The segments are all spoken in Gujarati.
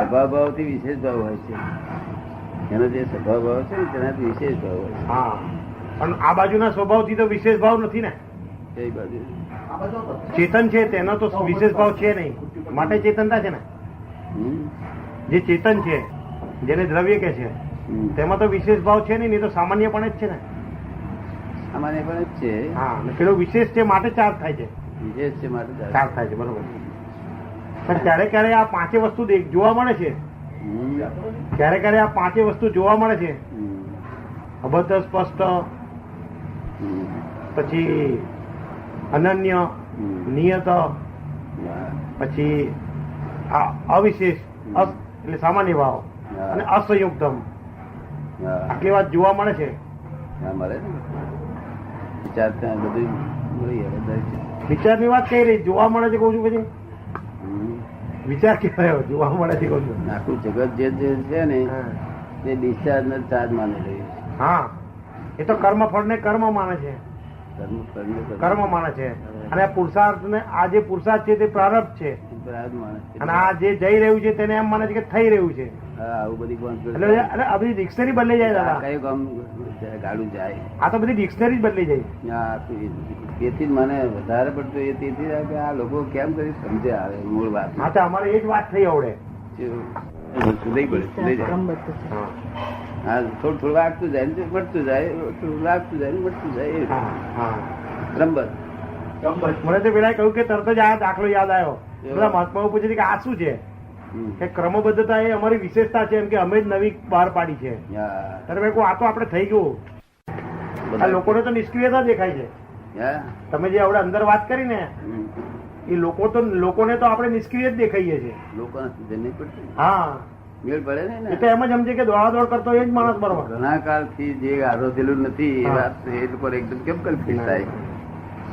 સ્વભાવ થી વિશેષ ભાવ હોય છે. એનો જે સ્વભાવ ભાવ છે ને તેનાથી વિશેષ ભાવ હોય છે. હા, પણ આ બાજુના સ્વભાવ થી તો વિશેષ ભાવ નથી ને. કઈ બાજુ ચેતન છે તેનો તો વિશેષ ભાવ છે નહીં, માટે ચેતનતા છે ને. જે ચેતન છે જેને દ્રવ્ય કે છે તેમાં તો વિશેષ ભાવ છે નહીં, તો સામાન્યપણે જ છે ને. સામાન્ય પણ જ છે. હા, પેલો વિશેષ છે માટે ચાર થાય છે. વિશેષ છે માટે ચાર થાય છે, બરોબર. પણ ક્યારે ક્યારે આ પાંચે વસ્તુ જોવા મળે છે. ક્યારે ક્યારે આ પાંચે વસ્તુ જોવા મળે છે. અબદ્ધ, સ્પષ્ટ, પછી અનન્ય, નિયત, પછી આ અવિશેષ એટલે સામાન્ય ભાવ અને અસંયુક્તમ, આટલી વાત જોવા મળે છે. મળે ને વિચાર બધું વિચારની વાત કઈ રહી જોવા મળે છે કઉ છું. પછી વિચાર કેવાય જોવા મળે છે કઉ છું. આખું જગત જે છે ને તે ડિસ્ચાર્જ ને ચાર્જ માની રહ્યું છે. હા, એ તો કર્મ ફળ ને કર્મ માને છે. કર્મ માને છે. અને પુરુષાર્થ ને આ જે પુરુષાર્થ છે તે પ્રારબ્ધ છે. અને આ જે જઈ રહ્યું છે તેને એમ માને છે કે થઈ રહ્યું છે. આવું બધી આ બધી ડિક્શનરી બદલાઈ જાય દાદા. કયું કામ ગાડું જાય. આ તો બધી ડિક્શનરી જ બદલી જાય. તેથી જ મને વધારે પડતું એ તેથી આ લોકો કેમ કરી સમજે આવે મૂળ વાત. હા, તો અમારે એ જ વાત થઈ આવડે. હા, થોડું થોડું વાગતું જાય વધતું જાય, વાગતું જાય વધતું જાય. બરાબર. મને તો પેલા કહ્યું કે તરત જ આ દાખલો યાદ આવ્યો. બધા મહાત્માઓ પૂછે કે આ શું છે, કે ક્રમબદ્ધતા એ અમારી વિશેષતા છે, એમ કે અમે જ નવી બહાર પાડી છે. ત્યારે મેં કહું આ તો આપણે થઈ ગયું. આ લોકોને તો નિષ્ક્રિયતા દેખાય છે. તમે જે આપણે અંદર વાત કરી ને એ લોકોને તો આપણે નિષ્ક્રિય જ દેખાઈએ છીએ. હા, મેળ પડે ને. એ તો એમ જ સમજે કે દોડાદોડ કરતો એ જ માણસ બરોબર. ઘણા કાળથી જે આરોધેલું નથી એ વાત એ લોકો એકદમ કેમ કરી ફિટ થાય.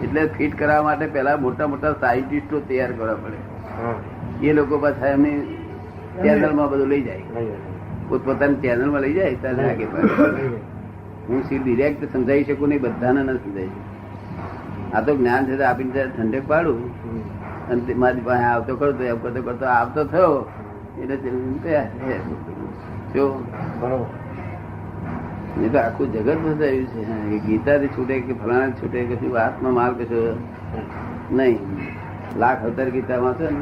એટલે ફિટ કરવા માટે પેલા મોટા મોટા સાયન્ટિસ્ટો તૈયાર કરવા પડે. એ લોકો પાછા એમની ચેનલમાં બધું લઈ જાય, પોતપોતાની ચેનલમાં લઈ જાય. ત્યારે લાગે હું સીધું ડિરેક્ટ સમજાવી શકું નહીં, બધાને ન સમજાવી શકું. આ તો જ્ઞાન છે આપીને ઠંડક પાડું અને મારી પાસે આવતો કરતો એમ કરતો કરતો આવતો થયો એટલે એ તો આખું જગત બધાયું છે. ગીતાથી છૂટે કે ફલાણા છૂટે કશું વાતમાં માલ કશો નહીં. લાખ અવતાર ગીતામાં છે ને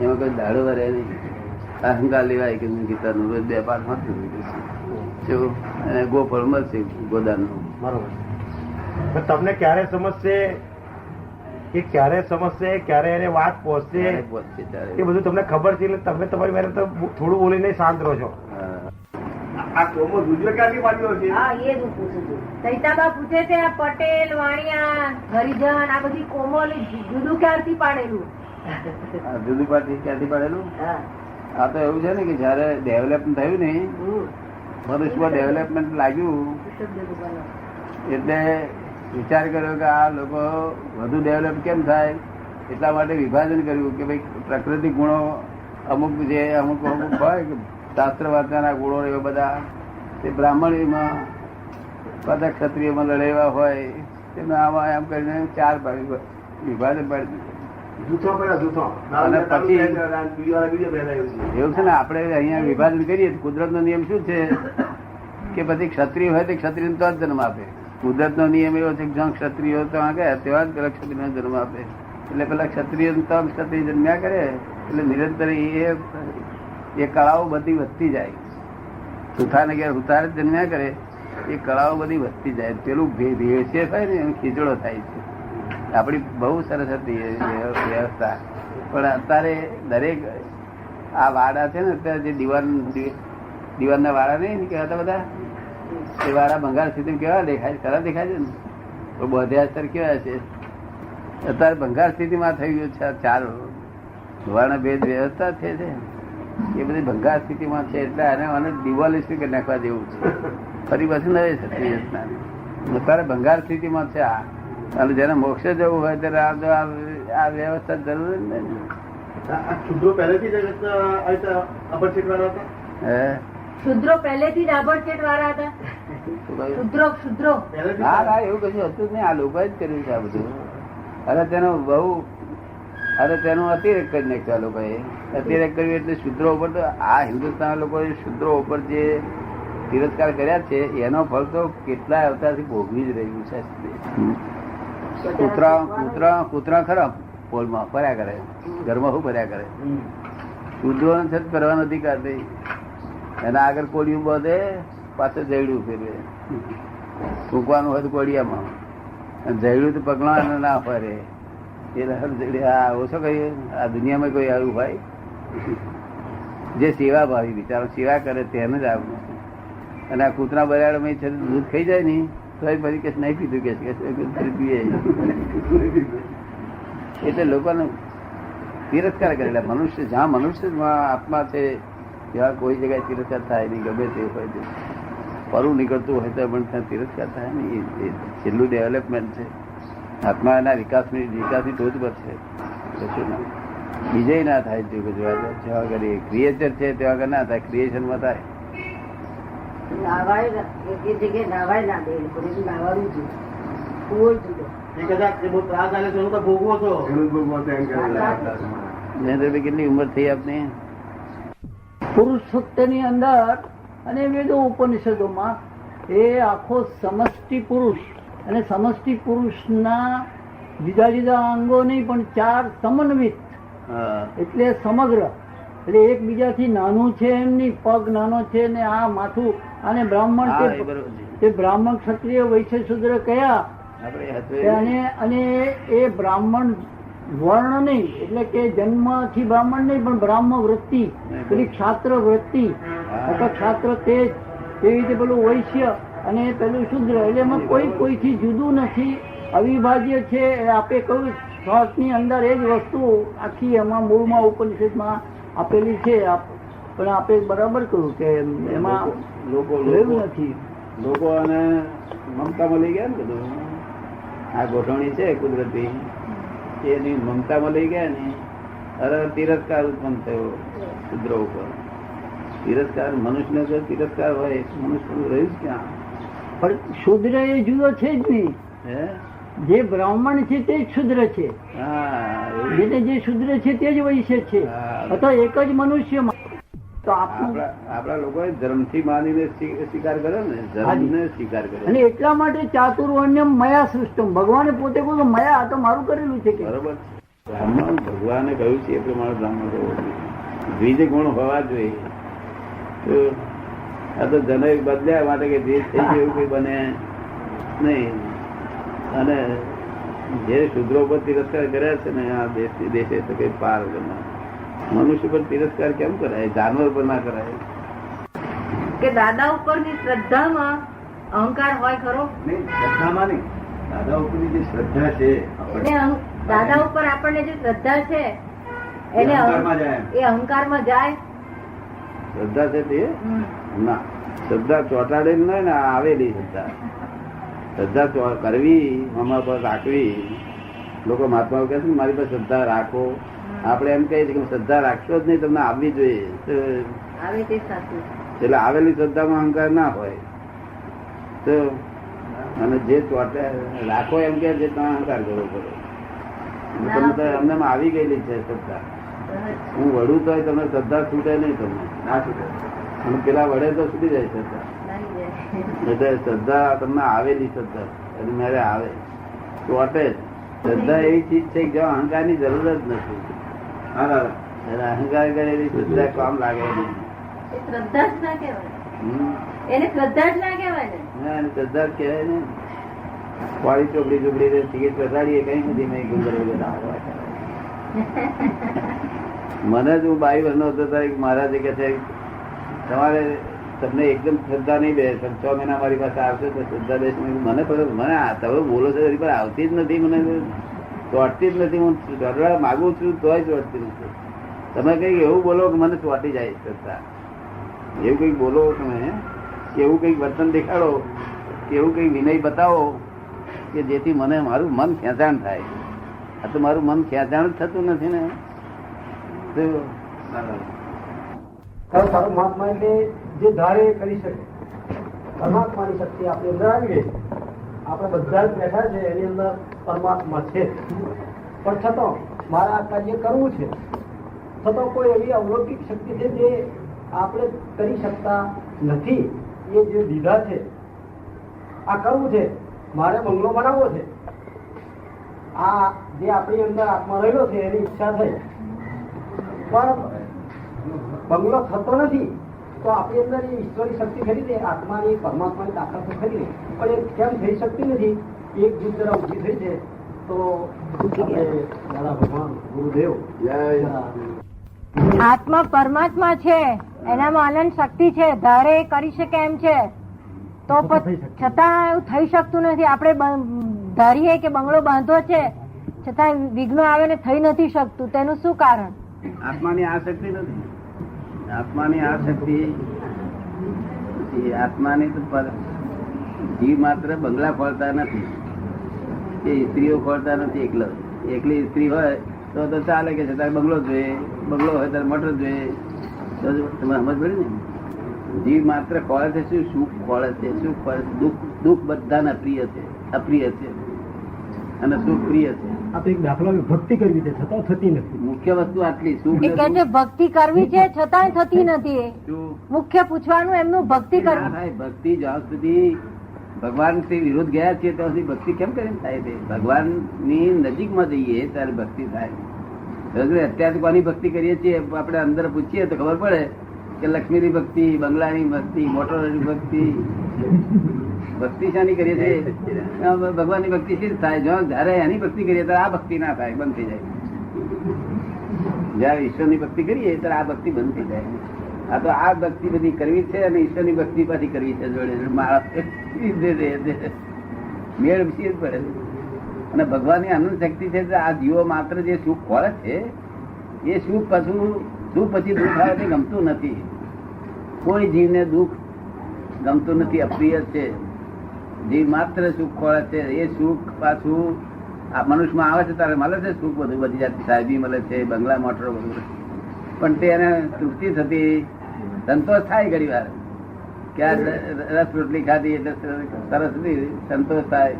એમાં કઈ દાડો વરે નહીં. અહંકાર લેવાય કે ગીતાનું રોજ 2 પાઠ વાંચું ગોફળ મળશે ગોદાનનું. બરોબર. તમને ક્યારે સમજશે કે ક્યારે સમજશે, ક્યારે એને વાત પહોંચશે એ બધું તમને ખબર છે. એટલે તમે તમારી મેરે તો થોડું બોલીને શાંત રહો છો. આ કોમો દૂધો ક્યાંથી પાડ્યો છે? હા, એ જ હું પૂછું છું. સૈતાબા પૂછે છે પટેલ, વાણિયા, હરિજન આ બધી કોમો જુદું ક્યાંથી પાડેલું? જુદું ક્યાંથી પાડેલું? આ તો એવું છે ને કે જયારે ડેવલપમેન્ટ થયું ને મનુષ્યમાં ડેવલપમેન્ટ લાગ્યું એટલે વિચાર કર્યો કે આ લોકો વધુ ડેવલપ કેમ થાય એટલા માટે વિભાજન કર્યું કે ભાઈ પ્રકૃતિ ગુણો અમુક હોય કે શાસ્ત્ર વાંચવાના ગુણો એવા બધા તે બ્રાહ્મણીમાં બધા ક્ષત્રિયમાં લડેવા હોય તેમને આમાં એમ કરીને 4 ભાગ વિભાજન પાડી એવું છે ને. આપણે અહીંયા વિભાજન કરીએ કુદરત નો નિયમ શું છે કે પછી ક્ષત્રિય હોય તો ક્ષત્રિય તો જ જન્મ આપે. કુદરત નો નિયમ એવો છે કે જ્યાં ક્ષત્રિયો ત્યાં ગયા તેવા જ પેલા ક્ષત્રિય જન્મ આપે. એટલે પેલા ક્ષત્રિય ક્ષત્રિય જન્મ્યા કરે એટલે નિરંતર એ કળાઓ બધી વધતી જાય. સુથાર ને ઘેર સુથાર જ જન્મ્યા કરે એ કળાઓ બધી વધતી જાય. પેલું ભેળસેળ થાય ને ખીચડો થાય છે. આપડી બહુ સરસ હતી વ્યવસ્થા. પણ અત્યારે દરેક આ વાડા છે ને અત્યારે જે દિવાન ના વાડા નહીં કહેવાતા બધા એ વાડા ભંગાર સ્થિતિ કેવા દેખાય? ખરા દેખાય છે ને. તો બધ્યા કેવા છે અત્યારે ભંગાર સ્થિતિમાં થઈ ગયું છે. 4 વાળા ભેદ વ્યવસ્થા છે એ બધી ભંગાર સ્થિતિમાં છે. એટલે આને ડિવોલ્યુશન કરી નાખવા જેવું છે. ફરી પાછું નવે છે અત્યારે ભંગાર સ્થિતિમાં છે આ. અને જેને મોક્ષે જવું હોય ત્યારે આ વ્યવસ્થા જરૂર જ નહીં. શુદ્રો પહેલેથી જ અપરચેટ વાળા હતા. શુદ્રો પહેલેથી જ આભડછેટ વાળા હતા. શુદ્રો હા એવું કશું હતું જ નહીં. આ લોકો જ કર્યું છે આ બધું. અરે તેનો બહુ અરે તેનું અતિરેક કરી નાખ્યા લોકોએ. અતિરેક કર્યું એટલે શુદ્રો ઉપર તો આ હિન્દુસ્તાન લોકોએ શુદ્રો ઉપર જે તિરસ્કાર કર્યા છે એનો ફળ તો કેટલાય અવતારથી ભોગવી જ રહ્યું છે. કૂતરા ખરા પોલમાં ફર્યા કરે, ઘરમાં શું ફર્યા કરે. શુદ્રો છે કરવાનો અધિકાર નહીં. એના આગળ કોળિયું બધે પાછળ જયડું ફેરવે. ફૂંકવાનું હોય તો કોળિયામાં, જયડું તો પગલા ના ફરે. ઓછો કહીએ આ દુનિયામાં કોઈ આવ્યું ભાઈ જે સેવા ભાવી બિચારો સેવા કરે તેને જ આવું. અને આ કૂતરા બરાડ છે દૂધ ખાઈ જાય ને તો પછી કે નહીં પીધું કે પીએ. એટલે લોકોને તિરસ્કાર કરેલા મનુષ્ય જ્યાં મનુષ્ય આત્મા છે ત્યાં કોઈ જગ્યાએ તિરસ્કાર થાય નહીં. ગમે તે હોય તે પરું નીકળતું હોય તો પણ ત્યાં તિરસ્કાર થાય ને. એ છેલ્લું ડેવલપમેન્ટ છે. આત્માના વિકાસની ટોચ પર છે. બીજે ના થાય જેવા કરીએ ક્રિએચર છે તેવા આગળ ના થાય, ક્રિએશનમાં થાય. કેટલી ઉંમર થઈ આપની? પુરુષોત્તની અંદર અને વેદો ઉપનિષદોમાં એ આખો સમષ્ટિ પુરુષ અને સમષ્ટિ પુરુષના જુદા જુદા અંગો નહીં પણ 4 સમન્વિત એટલે સમગ્ર. એટલે એકબીજાથી નાનું છે એમ નહીં, પગ નાનો છે ને આ માથું. અને બ્રાહ્મણ તે બ્રાહ્મણ ક્ષત્રિય વૈશ્ય શૂદ્ર કયા અને એ બ્રાહ્મણ વર્ણ નહીં એટલે કે જન્મથી બ્રાહ્મણ નહીં પણ બ્રાહ્મ વૃત્તિ પેલી ક્ષાત્ર વૃત્તિ અથવા ક્ષાત્ર તેજ એવી રીતે પેલું વૈશ્ય અને પેલું શુદ્ર. એટલે એમાં કોઈથી જુદું નથી, અવિભાજ્ય છે. આપે કહ્યું શ્વાસની અંદર એ જ વસ્તુ આખી એમાં મૂળમાં ઉપનિષદમાં આપેલી છે. પણ આપે બરાબર કહ્યું કે એમાં લોકો નથી. લોકો અને મમતામાં લઈ ગયા ને બધું. આ ગોઠવણી છે કુદરતી એની મમતામાં લઈ ગયા ને અરે તિરસ્કાર ઉત્પન્ન થયો શુદ્રો ઉપર. તિરસ્કાર મનુષ્યને જો તિરસ્કાર હોય મનુષ્ય રહ્યું જ ક્યાં? પણ શુદ્ર એ જુદો છે જ નહીં. જે બ્રાહ્મણ છે તે જ શુદ્ર છે, જે શુદ્ર છે તે જ વૈશ્ય છે, અથવા એક જ મનુષ્ય. તો આપણા લોકોએ ધર્મથી માનીને સ્વીકાર કર્યો ને, ધર્મને સ્વીકાર કર્યો. અને એટલા માટે ચાતુર્વર્ણ્યમ મયા સૃષ્ટમ. ભગવાને પોતે કહ્યું મયા આ તો મારું કરેલું છે. બરોબર. બ્રાહ્મણ ભગવાને કહ્યું છે એ પ્રમાણે બ્રાહ્મણ કરવો. દ્વિજ ગુણ હોવા જોઈએ. આ તો જનક બદલ્યા માટે કે દ્વિજ થઈ ગયું કોઈ બને નહીં. અને જે શુદ્રો પર તિરસ્કાર કર્યા છે ને આ દેશે તો કઈ પાર કરનાર. મનુષ્ય પર તિરસ્કાર કેમ કરાય? જાનવર પર ના કરાય. કે દાદા ઉપરની શ્રદ્ધામાં અહંકાર હોય ખરો? નહીં, શ્રદ્ધામાં નહીં. દાદા ઉપરની જે શ્રદ્ધા છે, દાદા ઉપર આપણને જે શ્રદ્ધા છે એને એ અહંકારમાં જાય. શ્રદ્ધા છે તે ના, શ્રદ્ધા ચોટાડે ના ને આવેલી શ્રદ્ધા. શ્રદ્ધા કરવી અમારા પર રાખવી. લોકો મહાત્મા કહે છે મારી પર શ્રદ્ધા રાખો. આપણે એમ કહીએ કે શ્રદ્ધા રાખશો જ નહીં, તમને આવવી જોઈએ. એટલે આવેલી શ્રદ્ધામાં અહંકાર ના હોય તો. અને જે રાખો એમ કે છે તમે અહંકાર કરવો પડે. તમને અમને આવી ગયેલી છે શ્રદ્ધા. હું વડું તો તમને શ્રદ્ધા છૂટે નહીં, તમને ના છૂટે. અને પેલા વડે તો છૂટી જાય શ્રદ્ધા. એટલે શ્રદ્ધા તમને આવેલી શ્રદ્ધા મારે આવે તો અટે. શ્રદ્ધા એવી ચીજ છે કે અહંકાર ની જરૂર જ નથી. અહંકાર કરેલી શ્રદ્ધા કામ લાગે નહીં. શ્રદ્ધા જ ના કહેવાય. એને શ્રદ્ધા જ ના કહેવાય ને. શ્રદ્ધા જ કહેવાય ને. વાળી ચોપડી ચોપડી ટિકિટ બેસાડીએ કઈ નથી મેં મને જ હું 22 વર્ષનો હતો ત્યારે મહારાજે કે છે તમારે તમને એકદમ શ્રદ્ધા નહીં બે 6 મહિના મારી પાસે આવશે તો શ્રદ્ધા દેશ. મને મને તમે બોલો છો એની પર આવતી જ નથી, મને ચોટતી જ નથી. હું કરવા માગું છું તોય ચોટતી નથી. તમે કઈક એવું બોલો કે મને ચોટી જાય શ્રદ્ધા. એવું કઈક બોલો તમે, એવું કઈક વર્તન દેખાડો, એવું કઈક વિનય બતાવો કે જેથી મને મારું મન ખેંચાણ થાય. આ તો મારું મન ખેંચાણ જ થતું નથી ને. પરમાત્મા એટલે જે ધારે કરી શકે. પરમાત્માની શક્તિ આપણી અંદર આવી ગઈ. આપણે બધા જ બેઠા છે એની અંદર પરમાત્મા છે. પણ છતાં મારે આ કાર્ય કરવું છે, છતાં કોઈ એવી અવલૌકિક શક્તિ છે જે આપણે કરી શકતા નથી. એ જે દીધા છે, આ કરવું છે, મારે બંગલો બનાવવો છે, આ જે આપણી અંદર આત્મા રહેલો છે એની ઈચ્છા થઈ, પણ બંગલો થતો નથી. તો આપણી અંદર એ ઈશ્વરી શક્તિ ખરી છે, આત્માની પરમાત્માની તાકાત તો ખરી ને, પણ એ કેમ થઈ શકતી નથી? એક જીત જરા ઊભી થઈ છે તો દાદા ભગવાન ગુરુદેવ આત્મા પરમાત્મા છે, એનામાં અનંત શક્તિ છે, ધારે એ કરી શકે એમ છે, તો છતાં એવું થઈ શકતું નથી. આપણે ધારીએ કે બંગલો બાંધવો છે, છતાં વિઘ્નો આવે ને થઈ નથી શકતું. તેનું શું કારણ? આત્માની આ શક્તિ નથી. આત્માની આ શક્તિ, આત્માની તો જીવ માત્ર બંગલા ખોલતા નથી, એ સ્ત્રીઓ ખોલતા નથી. એકલી સ્ત્રી હોય તો ચાલે કે તારે બંગલો જોઈએ, બંગલો હોય તારે મોટર જોઈએ. તમે સમજ પડી ને? જીવ માત્ર ખોળે છે શું? સુખ ખોળે છે. સુખ ખોળે છે. દુઃખ બધાને અપ્રિય છે અને સુખ પ્રિય છે. આ તો એક દાખલો, ભક્તિ કરવી છે છતાં થતી નથી. મુખ્ય વસ્તુ આટલી. સુખ એ કે છે ભક્તિ કરવી છે છતાંય થતી નથી. શું મુખ્ય પૂછવાનું એમનું ભક્તિ કરવી. ભક્તિ જ્યાં સુધી ભગવાન થી વિરોધ ગયા છે ત્યાં સુધી ભક્તિ કેમ કરીને થાય છે? ભગવાન ની નજીકમાં જઈએ ત્યારે ભક્તિ થાય. અત્યારે કોની ભક્તિ કરીએ છીએ આપણે અંદર પૂછીએ તો ખબર પડે કે લક્ષ્મીની ભક્તિ, બંગલાની ભક્તિ, મોટરની ભક્તિ. ભક્તિ શાની કરીએ છીએ? ભગવાનની ભક્તિ શી થાય? જયારે એની ભક્તિ કરીએ ત્યારે આ ભક્તિ ના થાય, બંધ થઈ જાય. જયારે ઈશ્વરની ભક્તિ કરીએ ત્યારે આ ભક્તિ બંધ થઈ જાય. આ તો આ ભક્તિ બધી કરવી છે અને ઈશ્વરની ભક્તિ પાછી કરવી છે જોડે મારા મેળ વિશે પડે. અને ભગવાનની અનંત શક્તિ છે. આ જીવો માત્ર જે સુખ ખોળે છે એ સુખ પછી દુઃખ આવે તે ગમતું નથી. કોઈ જીવને દુઃખ ગમતું નથી, અપ્રિય છે. જીવ માત્ર સુખ ખોળે છે. એ સુખ પાછું આ મનુષ્યમાં આવે છે ત્યારે મળે છે સુખ, બધું બધી જાત સાહેબી મળે છે, બંગલા મોટરો બધું. પણ તે એને તૃપ્તિ થતી, સંતોષ થાય ઘણી વાર કે આ રસ રોટલી ખાધી એટલે સરસ સંતોષ થાય,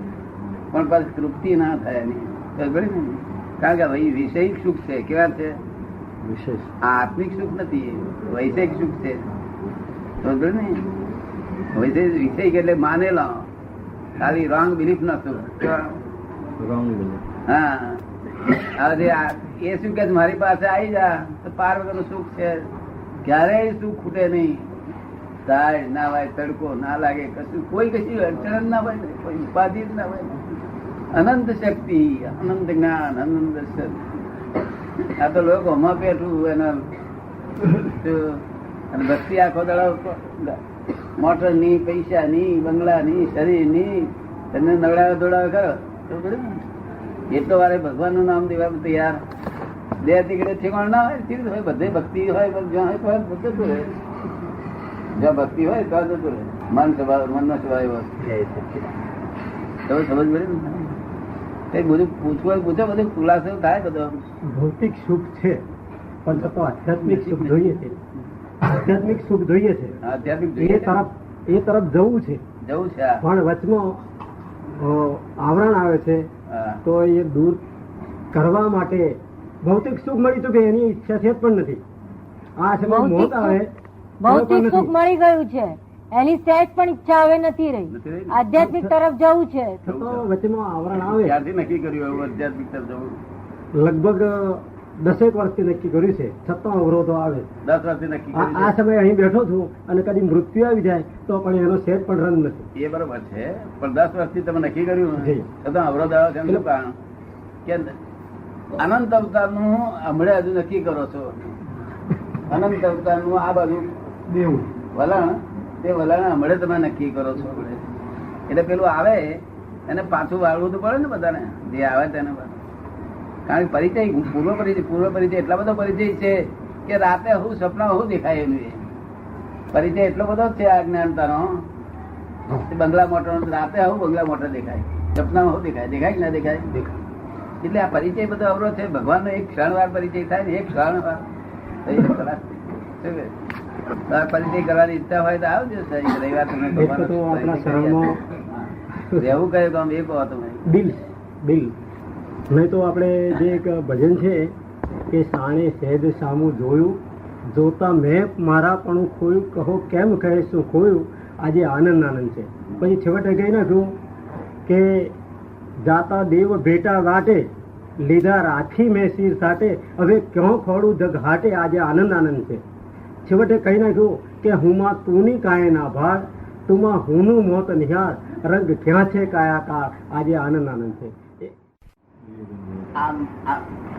પણ પાછી તૃપ્તિ ના થાય એની. કારણ કે વિષયિક સુખ છે. કેવા છે? આત્મિક સુખ નથી, વૈષયિક સુખ છે. સમજ ને? વિષય એટલે માનેલો, ખાલી રોંગ બિલીફ ના સુખ. હા, હવે એ શું કે મારી પાસે આવી જા તો પાર વગરનું સુખ છે. ક્યારેય સુખ ખૂટે નહીં. તાળ ના હોય, તડકો ના લાગે, કશું કોઈ કશું અડચણ ના હોય, કોઈ ઉપાધિ જ ના હોય. અનંત શક્તિ, અનંત જ્ઞાન, અનંત શક્તિ. આ તો લોકો હમણાં પેઠું એના અને ભક્તિ આખો દાડો મોટર ની, પૈસા ની, બંગલા ની, શરીર ની, તમને નવડાવે દોડાવે કરો એટલો વારે ભગવાન નું નામ દેવા તૈયાર. બે તીકડે ઠેકાણ ના હોય, બધે ભક્તિ હોય, જ્યાં હોય તો જતું રહે. જ્યાં ભક્તિ હોય તો જતું રહે. મન નો સ્વભાવ એવો. તમે સમજ પડી ને? કઈ બધું પૂછવું પૂછો, બધું ખુલાસો થાય. બધો ભૌતિક સુખ છે પણ છતાં આધ્યાત્મિક સુખ જોઈએ છે. આધ્યાત્મિક સુખ જોઈએ છે, એ તરફ જવું છે. પણ વચમાં આવરણ આવે છે તો એ દૂર કરવા માટે ભૌતિક સુખ મળી ચૂકે એની ઈચ્છા છે પણ નથી. આ છે મોત આવે, ભૌતિક સુખ મળી ગયું છે એની સહેજ પણ ઈચ્છા હવે નથી રહી. આધ્યાત્મિક તરફ જવું છે તો વચમાં આવરણ આવે. ક્યારથી નક્કી કર્યું એવું આધ્યાત્મિક તરફ જવું? લગભગ 10 વર્ષથી નક્કી કર્યું છે, છતાં અવરોધો આવે. 10 વર્ષથી નક્કી કર્યું. આ સમયે અહીં બેઠો છું અને કદી મૃત્યુ આવી જાય તો પણ એનો સહેજ પણ રંગ નથી. એ બરોબર છે, પણ 10 વર્ષથી તમે નક્કી કર્યું છતાં અવરોધ આવે છે. એનું કારણ કે અનંત અવતાર નું હમણાં હજુ નક્કી કરો છો. અનંત અવતાર નું આ બાજુ દેવું વલણ, તે વલણ હમણાં તમે નક્કી કરો છો. એટલે પેલું આવે એને પાછું વાળવું તો પડે ને બધાને, જે આવે તેને. કારણ કે પરિચય, પૂર્વ પરિચય એટલા બધો પરિચય છે કે રાતે હું સપના હું દેખાય એનું. પરિચય એટલો બધો છે આ જ્ઞાનતાનો. બંગલા મોટર રાતે આવું બંગલા મોટર દેખાય, સપનામાં હું દેખાય, દેખાય ના દેખાય? એટલે આ પરિચય બધો અવરોધ છે. ભગવાન નો એક ક્ષણવાર પરિચય થાય ને, એક ક્ષણવાર પરિચય કરવાની ઈચ્છા હોય તો આવજો. રવિવાર તમે રહેવું કયું કામ એ કહો તમે. બિલ નહીં તો આપણે જે એક ભજન છે કે સાણે સહેજ સામું જોયું જોતા મેં મારા પણ ખોયું કહો કેમ કહે શું ખોયું આજે આનંદ આનંદ છે. પછી છેવટે કહી નાખ્યું કે જાતા દેવ ભેટા વાટે લીધા રાખી મેં શિર સાટે હવે ક્યાં ખોડું જગ હાટે આજે આનંદ આનંદ છે. છેવટે કહી નાખ્યું કે હુંમાં તુની કાય ના ભાર તુમાં હુંનું મોત નિહાર રંગ ક્યાં છે કાયાકાર આજે આનંદ આનંદ છે.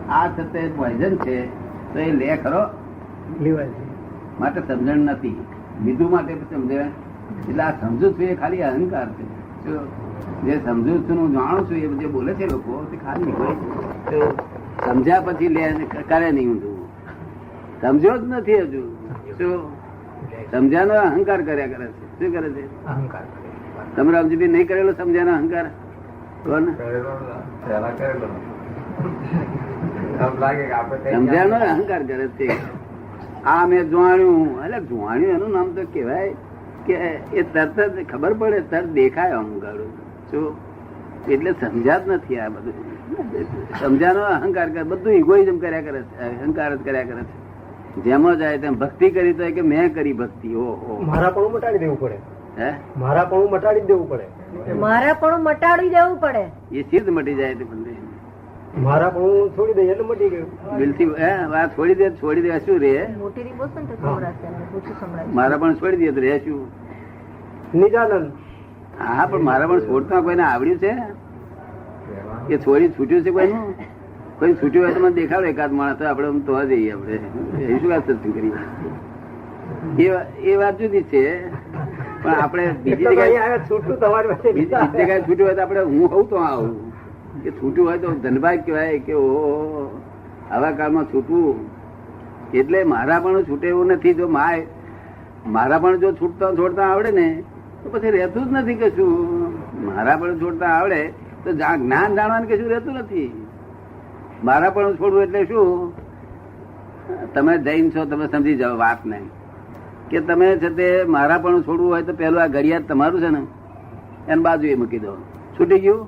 આ છતાં પોઈઝન છે તો એ લે ખરો લેવાય છે માટે સમજણ નથી, લીધું માટે સમજણ. એટલે આ સમજુ છું એ ખાલી અહંકાર છે. જે સમજુ છું હું જાણું છું એ જે બોલે છે લોકો તે ખાલી સમજ્યા પછી લે કરે નહીં. ઊંધું સમજ્યો જ નથી હજુ. શું સમજ્યાનો અહંકાર કર્યા કરે છે. શું કરે છે? અહંકાર. તમે રામજીભાઈ નહીં કરેલો સમજ્યાનો અહંકાર? સમજ્યાનો અહંકાર કરે છે. આ મેં જાણ્યું, એટલે જાણ્યું એનું નામ તો કેવાય કે એ તરત જ ખબર પડે, તરત દેખાય અહંકારું. શું એટલે સમજ્યા જ નથી. આ બધું સમજ્યાનો અહંકાર કરે, બધું ઇગોઇઝમ કર્યા કરે છે, અહંકાર જ કર્યા કરે છે. જેમાં જાય તેમ ભક્તિ કરી તો કે મેં કરી ભક્તિ. ઓહો, મારા પણ મટાડી દેવું પડે. હે મારા પણ મટાડી દેવું પડે. મારા પણ મટાડી દેવું પડે. એ સીધ મટી જાય તે બંને. મારા પણ છોડી દઈએ એટલે મટી ગયું. બિલથી વાત છોડી દે શું રે? મોટી રીત બોલશે ને તો સંભળાશે, ઓછું સંભળાશે. મારા પણ છોડી દે તો રે શું? નિજાનંદ. હા, પણ મારા પણ છોડતા કોઈને આવડ્યું છે? એ છોડી છૂટ્યું છે કોઈનું? કોઈ છૂટ્યું હોય તો મને દેખાડો એકાદ માણસ, આપણે તો જઈએ. આપણે એ શું વાત સત્સંગ કરીએ? એ વાત જુદી છે. પણ આપણે બીજી જગ્યાએ છૂટું તમારી પાસે બીજી જગ્યાએ છૂટ્યું હોય તો આપણે હું હોઉં તો આવું કે છૂટ્યું હોય તો ધનભાગ કહેવાય કે ઓ આવા કાળમાં છૂટવું. એટલે મારા પણ છૂટે એવું નથી. જો મારા પણ જો છોડતા આવડે ને તો પછી રહેતું જ નથી કશું. મારા પણ છોડતા આવડે તો જ્ઞાન જાણવાનું કશું રહેતું નથી. મારા પણ છોડવું એટલે શું? તમે જૈન છો, તમે સમજી જાઓ વાત ને કે તમે છે તે મારા પણ છોડવું હોય તો પેલું આ ઘડિયાળ તમારું છે ને એને બાજુ એ મૂકી દો, છૂટી ગયું.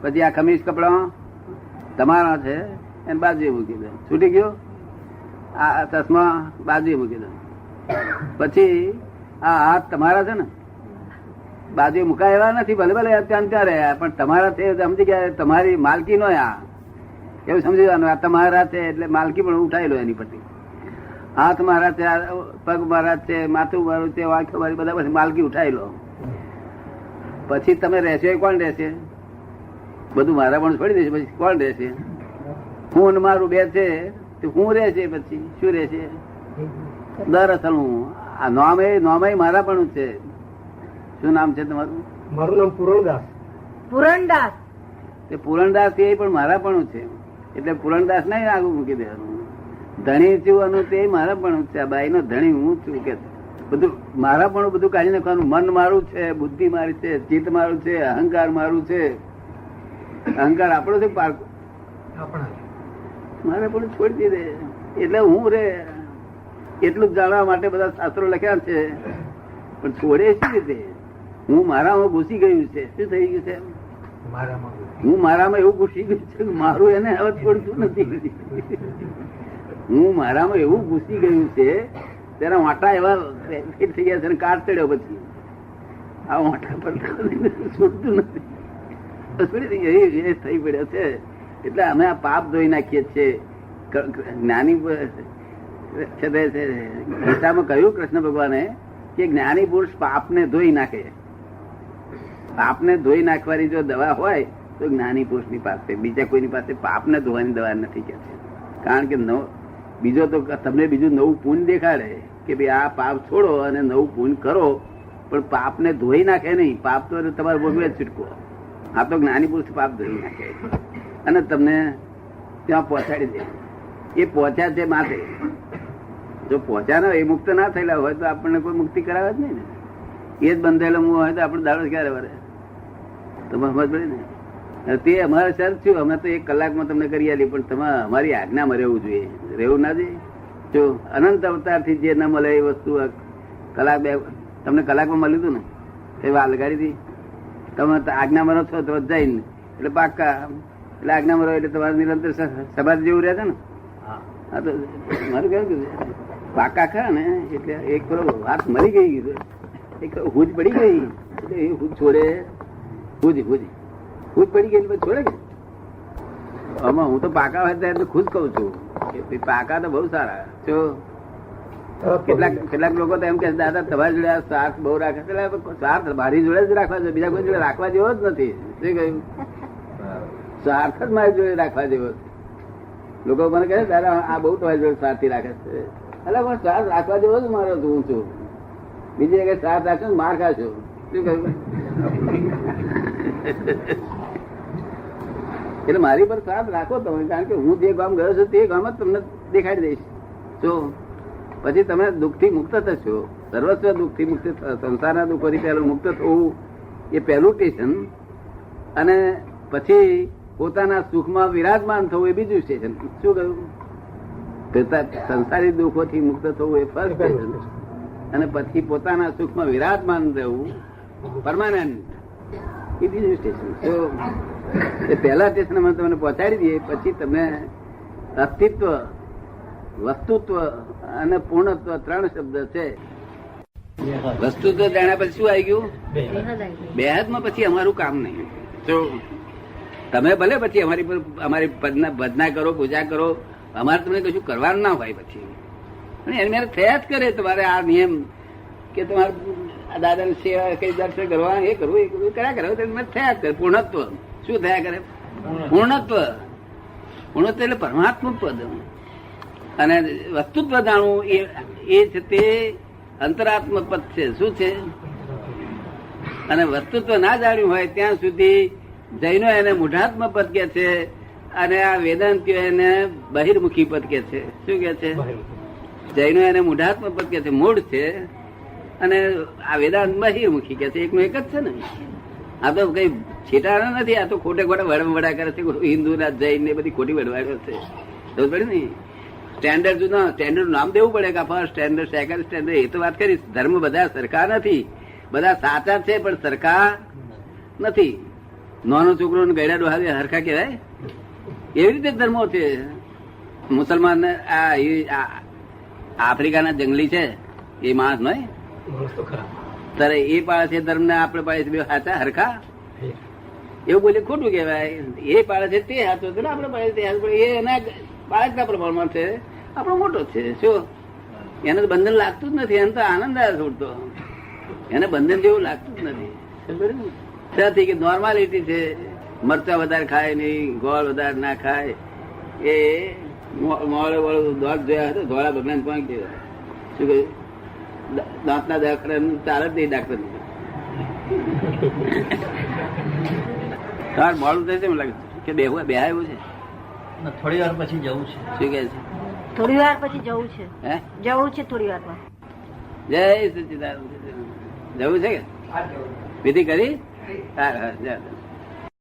પછી આ ખમીસ કપડા તમારા છે એને બાજુ એ મૂકી દો, છૂટી ગયું. આ ચશ્મા બાજુ મૂકી દો. પછી આ હાથ તમારા છે ને બાજુ મુકાય એવા નથી. ભલે ભલે ત્યાં ત્યાં રહ્યા પણ તમારા છે સમજી ગયા, તમારી માલકી નો આ એવું સમજી જવાનું. આ તમારા છે એટલે માલકી પણ ઉઠાઈ લો એની પરથી. હાથ મારા છે, પગ મારા છે, માથું મારું છે, વાંખો મારી, બધા પછી માલકી ઉઠાઈ લો. પછી તમે રહેશો એ કોણ રહેશે? બધું મારા પણ છોડી દેશે પછી કોણ રહેશે? હું ને મારું બે છે તો હું રહેશે. પછી શું રહેશે? દરઅસલ હું આ નોમ મારા પણ છે. શું નામ છે તમારું? મારું નામ પૂરણદાસ. પૂરણદાસ. તે પૂરણદાસ એ પણ મારા પણ છે. એટલે પૂરણદાસ નહીં આગળ મૂકી દેવાનું. ધણી છું તે મારા પણ છે. આ બાઈ નો ધણી હું છું કે બધું મારા પણ બધું કાઢી નાખવાનું. મન મારું છે, બુદ્ધિ મારી છે, ચિત્ત મારું છે, અહંકાર મારું છે. અહંકાર આપણો છે, મારે પણ છોડી દે. એટલે હું રે એટલું જ જાણવા માટે બધા શાસ્ત્રો લખ્યા છે. પણ છોડે શું રીતે? હું મારામાં ઘૂસી ગયું છે. શું થઈ ગયું છે? હું મારામાં એવું ઘૂસી ગયું છે કે મારું એને હવે છોડતું નથી. હું મારામાં એવું ઘૂસી ગયું છે તેના વાંટા એવા થઈ ગયા છે. કાટ ચડ્યો પછી આ વાંટા પર છૂટતું નથી. થઈ પડ્યો છે. એટલે અમે આ પાપ ધોઈ નાખીએ છીએ. જ્ઞાની ગીતામાં કહ્યું કૃષ્ણ ભગવાને કે જ્ઞાની પુરુષ પાપને ધોઈ નાખે. પાપને ધોઈ નાખવાની જો દવા હોય તો જ્ઞાની પુરુષની પાસે, બીજા કોઈની પાસે પાપને ધોવાની દવા નથી કે છે. કારણ કે બીજો તો તમને બીજું નવું પુણ્ય દેખાડે કે ભાઈ આ પાપ છોડો અને નવું પુણ્ય કરો, પણ પાપને ધોઈ નાખે નહીં. પાપ તો તમારે ભોગવે જ છૂટકો. આ તો જ્ઞાની પુરુષ પાપ ધોઈ નાખે અને તમને ત્યાં પહોંચાડી દે. એ પહોંચ્યા છે માટે. જો પહોંચ્યા ના એ મુક્ત ના થયેલા હોય તો આપણને કોઈ મુક્તિ કરાવે જ નહીં ને. એ જ બંધાયેલો હોય તો આપણે દાડો ક્યારે વરે? તમે સમજ પડે ને. તે અમારે સર છું, અમે તો 1 કલાકમાં તમને કરી આલી, પણ તમે અમારી આજ્ઞામાં રહેવું જોઈએ. રહેવું ના જોઈએ. જો અનંત અવતારથી જે ના મળે એ વસ્તુ કલાક બે તમને કલાકમાં મળ્યું હતું ને એ વાત લગાડી હતી. તમે આજ્ઞામાં રહો છો તો જઈને એટલે પાક્કા એટલે આજ્ઞામાં રહો એટલે તમારે નિરંતર સમાધિ જેવું રહે છે ને. હા તો મારું કેવું કે પાકા ખરા ને એટલે એક પેલો વાત મરી ગઈ, એક હુજ પડી ગઈ એટલે એ હુજ છોડે, હુજ પડી ગઈ એટલે છોડે કે. આમાં હું તો પાકા હોય ત્યારે ખુશ કઉ છું કે પાકા તો બહુ સારા છો. કેટલાક લોકો તો એમ કે દાદા તમારી જોડે આ સ્વાર્થ બહુ રાખે, સ્વાર્થ મારી જોડે જ રાખવા જોઈએ, બીજા કોઈ જોડે રાખવા જેવો જ નથી. શું કહ્યું? સ્વાર્થ જ મારી જોડે રાખવા જેવો. લોકો મને કહે દાદા આ બહુ તમારી જોડે સ્વાર્થી રાખે છે, એટલે પણ સ્વાર્થ રાખવા જેવો જ મારો હું છું. બીજી જગ્યાએ સ્વાર્થ રાખશો માર ખાશો. શું કહ્યું? એટલે મારી પર સ્વાર્થ રાખો તમે, કારણ કે હું જે ગામ ગયો છું તે ગામ જ તમને દેખાડી દઈશ. જો પછી તમે દુઃખ થી મુક્ત થશો, સર્વસ્વ દુઃખ થી મુક્ત, સંસારના દુઃખોથી પહેલું મુક્ત થવું એ પહેલું સ્ટેશન, અને પછી પોતાના સુખમાં વિરાજમાન થવું એ બીજું સ્ટેશન. શું કહ્યું? સંસારી દુઃખોથી મુક્ત થવું એ ફર્સ્ટ સ્ટેશન, અને પછી પોતાના સુખમાં વિરાજમાન રહેવું પરમાનન્ટ એ બીજું સ્ટેશન. તો એ પહેલા સ્ટેશન અમે તમને પહોંચાડી દઈએ, પછી તમે અસ્તિત્વ, વસ્તુત્વ અને પૂર્ણત્વ 3 શબ્દ છે. વસ્તુત્વ જાણ્યા પછી શું આવી ગયું? બેહદમાં પછી અમારું કામ નહીં. તો તમે ભલે પછી અમારી ભજના કરો, પૂજા કરો, અમારે તમને કશું કરવાનું ના હોય. પછી એની મેરે થયા જ કરે. તમારે આ નિયમ કે તમારે દાદાની સેવા કઈ દર્શન કરવા એ કરવું એ કર્યા કરે થયા જ કરે. પૂર્ણત્વ શું થયા કરે? પૂર્ણત્વ એટલે પરમાત્મક પદ. અને વસ્તુત્વ જાણવું એ છે તે અંતરાત્મક પદ છે. શું છે? અને વસ્તુત્વ ના જાણ્યું હોય ત્યાં સુધી જૈનો એને મૂઢાત્મ પદ કે છે, અને આ વેદાંતિઓ એને બહિર્મુખી પદ કે છે. શું કે છે? જૈનો એને મૂઢાત્મ પદ કે છે, મૂળ છે, અને આ વેદાંત બહિર્મુખી કે છે. એકનું એક જ છે ને. આ તો કઈ છેટાણા નથી. આ તો ખોટે ખોટા વડા કરે છે. હિન્દુ ના જૈન ને બધી ખોટી વડવાડો છે. ખબર પડે ને? સ્ટેન્ડર્ડ જુદા, સ્ટેન્ડર્ડ નામ દેવું પડે કે ફર્સ્ટ સ્ટેન્ડર્ડ, સેકન્ડ સ્ટેન્ડર્ડ. એ તો વાત કરી. ધર્મ બધા સરખા નથી, બધા સાચા છે પણ સરખા નથી. નાનો છોકરો ને ગયડા ડોહાવે હરખા કહેવાય? એવી રીતે ધર્મો છે. મુસલમાન આફ્રિકાના જંગલી છે એ માણસ નહીં ત્યારે એ પાળે છે ધર્મ ને આપણે પાળે છે સાચા હરખા? એવું બોલે ખોટું કહેવાય. એ પાળે છે તે હાથો છે ને આપણે પાળે તે હાથ, એ એના બાળકના પ્રમાણમાં છે, આપણો મોટો છે. શું એને તો બંધન લાગતું જ નથી. એને તો આનંદ આવે છોડતો, એને બંધન જેવું લાગતું જ નથી. ત્યાંથી કે નોર્માલિટી છે. મરચા વધારે ખાય નહીં, ગોળ વધારે ના ખાય. એ મોડે વાળું દોડ જોયા હતો, ધોળા ભગવાન પાંચ દેવા. શું કહ્યું? દાંતના દવાખાના ચાલે જ નહીં ડાક્ટર. તાર મોડું થશે એમ લાગે કે બે આવ્યું છે. થોડી વાર પછી જવું છે. શું કે છે? થોડી વાર પછી જવું છે. હે? જવું છે થોડી વારમાં. જય સચિદાનંદ. જવું છે કે વિધિ કરી? હા.